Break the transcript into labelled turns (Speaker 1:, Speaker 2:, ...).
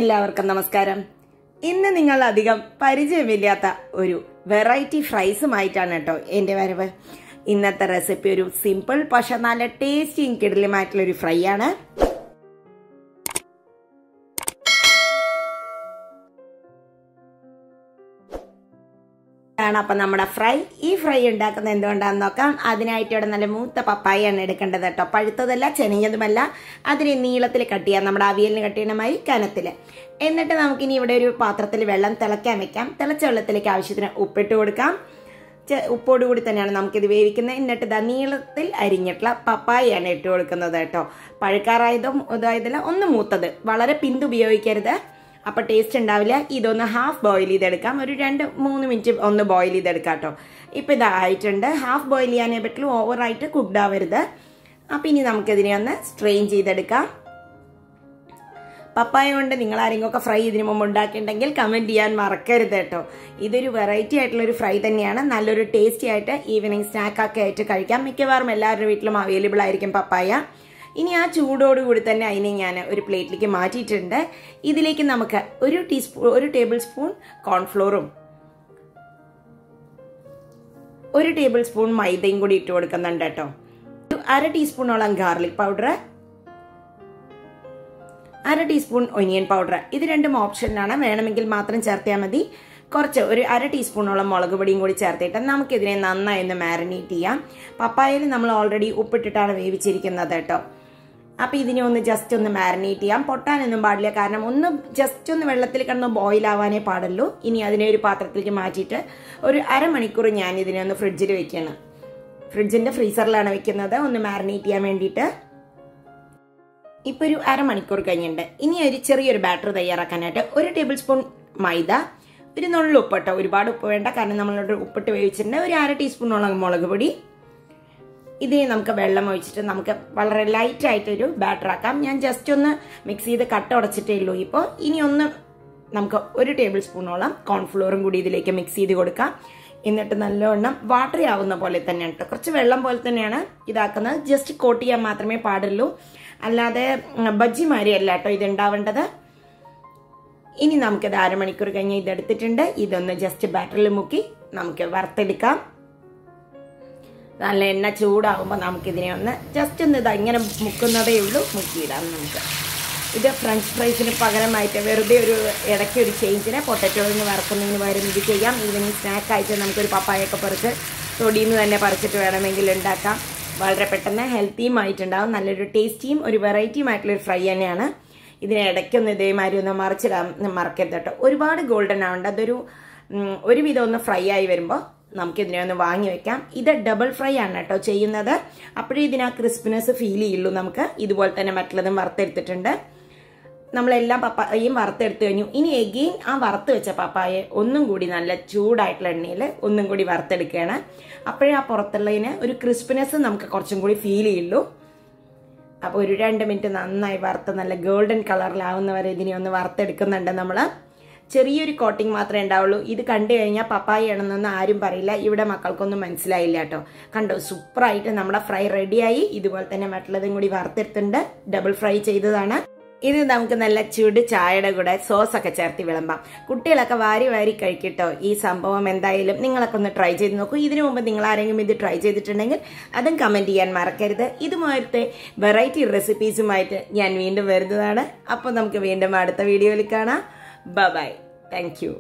Speaker 1: എല്ലാവർക്കും നമസ്കാരം. ഇന്ന് നിങ്ങൾ അധികം പരിചയമില്ലാത്ത ഒരു വെറൈറ്റി ഫ്രൈസുമായിട്ടാണ് കേട്ടോ എൻ്റെ വരവ്. ഇന്നത്തെ റെസിപ്പി ഒരു സിമ്പിൾ പക്ഷെ നല്ല ടേസ്റ്റിയും കിടലുമായിട്ടുള്ള ഒരു ഫ്രൈ ആണ്. അപ്പൊ നമ്മുടെ ഈ ഫ്രൈ ഉണ്ടാക്കുന്നത് എന്തുകൊണ്ടാന്ന് നോക്കാം. അതിനായിട്ട് ഇവിടെ നല്ല മൂത്ത പപ്പായാണ് എടുക്കേണ്ടത് കേട്ടോ. പഴുത്തതല്ല, ചെനിഞ്ഞതുമല്ല. അതിന് നീളത്തിൽ കട്ട് ചെയ്യാം, നമ്മുടെ അവിയലിന് കട്ട് ചെയ്യണ മാതിരി കനത്തില്. എന്നിട്ട് നമുക്കിനി ഇവിടെ ഒരു പാത്രത്തിൽ വെള്ളം തിളയ്ക്കാൻ വെക്കാം. തിളച്ച വെള്ളത്തിലേക്ക് ആവശ്യത്തിന് ഉപ്പിട്ട് കൊടുക്കാം. ഉപ്പോടുകൂടി തന്നെയാണ് നമുക്കിത് വേവിക്കുന്നത്. എന്നിട്ട് ഇതാ നീളത്തിൽ അരിഞ്ഞിട്ടുള്ള പപ്പായാണ് ഇട്ട് കൊടുക്കുന്നത് കേട്ടോ. പഴുക്കാറായതും ഇതായതില്ല, ഒന്ന് മൂത്തത്, വളരെ പിന്ത് ഉപയോഗിക്കരുത്, അപ്പൊ ടേസ്റ്റ് ഉണ്ടാവില്ല. ഇതൊന്ന് ഹാഫ് ബോയിൽ ചെയ്തെടുക്കാം. ഒരു 2-3 മിനിറ്റ് ഒന്ന് ബോയിൽ ചെയ്തെടുക്കാം കേട്ടോ. ഇപ്പൊ ഇതായിട്ടുണ്ട്. ഹാഫ് ബോയിൽ ചെയ്യാനേ പറ്റുള്ളൂ, ഓവറായിട്ട് കുക്ക്ഡ് ആവരുത്. അപ്പൊ ഇനി നമുക്കിതിനെ ഒന്ന് സ്ട്രെയിൻ ചെയ്തെടുക്കാം. പപ്പായ കൊണ്ട് നിങ്ങൾ ആരെങ്കിലും ഫ്രൈ ഇതിനു മുമ്പ് ഉണ്ടാക്കിയിട്ടുണ്ടെങ്കിൽ കമന്റ് ചെയ്യാൻ മറക്കരുത് കേട്ടോ. ഇതൊരു വെറൈറ്റി ആയിട്ടുള്ള ഒരു ഫ്രൈ തന്നെയാണ്. നല്ലൊരു ടേസ്റ്റി ആയിട്ട് ഈവനിങ് സ്നാക്കൊക്കെ ആയിട്ട് കഴിക്കാം. മിക്കവാറും എല്ലാവരുടെ വീട്ടിലും അവൈലബിൾ ആയിരിക്കും പപ്പായ. ഇനി ആ ചൂടോടുകൂടി തന്നെ അതിനെ ഞാൻ ഒരു പ്ലേറ്റിലേക്ക് മാറ്റിയിട്ടുണ്ട്. ഇതിലേക്ക് നമുക്ക് ഒരു ടേബിൾ സ്പൂൺ കോൺഫ്ലോറും 1 ടേബിൾ സ്പൂൺ മൈദയും കൂടി ഇട്ട് കൊടുക്കുന്നുണ്ട് കേട്ടോ. 1/2 ടീസ്പൂണോളം garlic powder, 1/2 teaspoon onion powder. ഇത് രണ്ടും ഓപ്ഷനിലാണ്, വേണമെങ്കിൽ മാത്രം ചേർത്താൽ മതി. കുറച്ച് ഒരു 1/2 ടീസ്പൂണോളം മുളക് പൊടിയും കൂടി ചേർത്തിട്ട് നമുക്കിതിനെ നന്നായി ഒന്ന് മാരിനേറ്റ് ചെയ്യാം. പപ്പായയിൽ നമ്മൾ ഓൾറെഡി ഉപ്പിട്ടിട്ടാണ് വേവിച്ചിരിക്കുന്നത് കേട്ടോ. അപ്പൊ ഇതിനെ ഒന്ന് ജസ്റ്റ് ഒന്ന് മാരിനേറ്റ് ചെയ്യാം. പൊട്ടാനൊന്നും പാടില്ല, കാരണം ഒന്ന് ജസ്റ്റ് ഒന്ന് വെള്ളത്തിൽ കിടന്ന് ബോയിൽ ആവാനേ പാടുള്ളൂ. ഇനി അതിനെ ഒരു പാത്രത്തിലേക്ക് മാറ്റിയിട്ട് ഒരു അരമണിക്കൂർ ഞാൻ ഇതിനെ ഒന്ന് ഫ്രിഡ്ജിൽ വെക്കണം. ഫ്രിഡ്ജിന്റെ ഫ്രീസറിലാണ് വെക്കുന്നത്, ഒന്ന് മാരിനേറ്റ് ചെയ്യാൻ വേണ്ടിയിട്ട്. ഇപ്പൊ ഒരു അരമണിക്കൂർ കഴിഞ്ഞിട്ടുണ്ട്. ഇനി ഒരു ചെറിയൊരു ബാറ്റർ തയ്യാറാക്കാനായിട്ട് 1 ടേബിൾ സ്പൂൺ മൈദ, ഒരു നുള്ളു ഉപ്പ് കേട്ടോ, ഒരുപാട് ഉപ്പ് വേണ്ട, കാരണം നമ്മളോട് ഉപ്പിട്ട് വേവിച്ചിട്ടുണ്ട്. ഒരു 1/2 ടീസ്പൂണോളം മുളക് പൊടി. ഇതിനെ നമുക്ക് വെള്ളം ഒഴിച്ചിട്ട് നമുക്ക് വളരെ ലൈറ്റ് ആയിട്ടൊരു ബാറ്റർ ആക്കാം. ഞാൻ ജസ്റ്റ് ഒന്ന് മിക്സ് ചെയ്ത് കട്ട ഉടച്ചിട്ടേ ഉള്ളൂ. ഇപ്പോൾ ഇനി ഒന്ന് നമുക്ക് 1 ടേബിൾ സ്പൂണോളം കോൺഫ്ലോറും കൂടി ഇതിലേക്ക് മിക്സ് ചെയ്ത് കൊടുക്കാം. എന്നിട്ട് നല്ലവണ്ണം വാട്ടറി ആവുന്ന പോലെ തന്നെയാണ് കേട്ടോ, കുറച്ച് വെള്ളം പോലെ തന്നെയാണ് ഇതാക്കുന്നത്. ജസ്റ്റ് കോട്ട് ചെയ്യാൻ മാത്രമേ പാടുള്ളൂ, അല്ലാതെ ബജ്ജി മാരിയല്ല കേട്ടോ ഇത് ഉണ്ടാവേണ്ടത്. ഇനി നമുക്കിത് അരമണിക്കൂർ കഴിഞ്ഞ് ഇതെടുത്തിട്ടുണ്ട്. ഇതൊന്ന് ജസ്റ്റ് ബാറ്ററിൽ മുക്കി നമുക്ക് വറുത്തെടുക്കാം. നല്ല എണ്ണ ചൂടാകുമ്പോൾ നമുക്കിതിനെ ഒന്ന് ജസ്റ്റ് ഒന്ന് ഇങ്ങനെ മുക്കുന്നതേ ഉള്ളൂ, മുക്കിയിടാം. നമുക്ക് ഇത് ഫ്രഞ്ച് ഫ്രൈസിന് പകരമായിട്ട് വെറുതെ ഒരു ഇടയ്ക്ക് ഒരു ചേഞ്ചിന് പൊട്ടറ്റോന്ന് വറുക്കുന്നതിന് പകരം ഇത് ചെയ്യാം. ഈവനിങ് സ്നാക്കായിട്ട് നമുക്കൊരു പപ്പായൊക്കെ പറിച്ച് തൊടിയിൽ നിന്ന് തന്നെ പറിച്ചിട്ട് വേണമെങ്കിൽ ഉണ്ടാക്കാം. വളരെ പെട്ടെന്ന് ഹെൽത്തിയുമായിട്ടുണ്ടാവും. നല്ലൊരു ടേസ്റ്റിയും ഒരു വെറൈറ്റിയുമായിട്ടുള്ളൊരു ഫ്രൈ തന്നെയാണ്. ഇതിനെ ഇടയ്ക്കൊന്ന് ഇതേമാതിരി ഒന്ന് മറക്കരുത് കേട്ടോ. ഒരുപാട് ഗോൾഡൻ ആവേണ്ട, അതൊരു ഒരുവിധം ഒന്ന് ഫ്രൈ ആയി വരുമ്പോൾ നമുക്കിതിനെ ഒന്ന് വാങ്ങി വെക്കാം. ഇത് ഡബിൾ ഫ്രൈ ആണ് കേട്ടോ ചെയ്യുന്നത്, അപ്പോഴേ ഇതിന് ആ ക്രിസ്പിനെസ് ഫീൽ ചെയ്യുള്ളൂ. നമുക്ക് ഇതുപോലെ തന്നെ മറ്റുള്ളതും വറുത്തെടുത്തിട്ടുണ്ട്. നമ്മളെല്ലാം പപ്പായയും വറുത്തെടുത്ത് കഴിഞ്ഞു. ഇനി എഗെയിൻ ആ വറുത്ത് വെച്ച പപ്പായ ഒന്നും കൂടി നല്ല ചൂടായിട്ടുള്ള എണ്ണയിൽ ഒന്നും കൂടി വറുത്തെടുക്കുകയാണ്. അപ്പോഴേ ആ പുറത്തുള്ളതിന് ഒരു ക്രിസ്പിനെസ് നമുക്ക് കുറച്ചും കൂടി ഫീൽ ചെയ്യുള്ളൂ. അപ്പോൾ ഒരു 2 മിനിറ്റ് നന്നായി വറുത്ത് നല്ല ഗോൾഡൻ കളറിലാവുന്നവരെ ഇതിനെ ഒന്ന് വറുത്തെടുക്കുന്നുണ്ട് നമ്മൾ. ചെറിയൊരു കോട്ടിങ് മാത്രമേ ഉണ്ടാവുള്ളൂ. ഇത് കണ്ടു കഴിഞ്ഞാൽ പപ്പായ ആണെന്നൊന്നും ആരും പറയില്ല. ഇവിടെ മക്കൾക്കൊന്നും മനസ്സിലായില്ല കേട്ടോ. കണ്ടോ, സൂപ്പറായിട്ട് നമ്മുടെ ഫ്രൈ റെഡിയായി. ഇതുപോലെ തന്നെ മറ്റുള്ളതും കൂടി വറുത്തെടുത്തിട്ടുണ്ട്, ഡബിൾ ഫ്രൈ ചെയ്തതാണ്. ഇത് നമുക്ക് നല്ല ചൂട് ചായയുടെ കൂടെ സോസൊക്കെ ചേർത്ത് വിളമ്പാം. കുട്ടികളൊക്കെ വാരി വാരി കഴിക്കട്ടോ. ഈ സംഭവം എന്തായാലും നിങ്ങളൊക്കെ ഒന്ന് ട്രൈ ചെയ്ത് നോക്കൂ. ഇതിനു മുമ്പ് നിങ്ങൾ ആരെങ്കിലും ഇത് ട്രൈ ചെയ്തിട്ടുണ്ടെങ്കിൽ അതും കമന്റ് ചെയ്യാൻ മറക്കരുത്. ഇതുമായിട്ട് വെറൈറ്റി റെസിപ്പീസുമായിട്ട് ഞാൻ വീണ്ടും വരുന്നതാണ്. അപ്പോൾ നമുക്ക് വീണ്ടും അടുത്ത വീഡിയോയിൽ കാണാം. Bye bye. Thank you.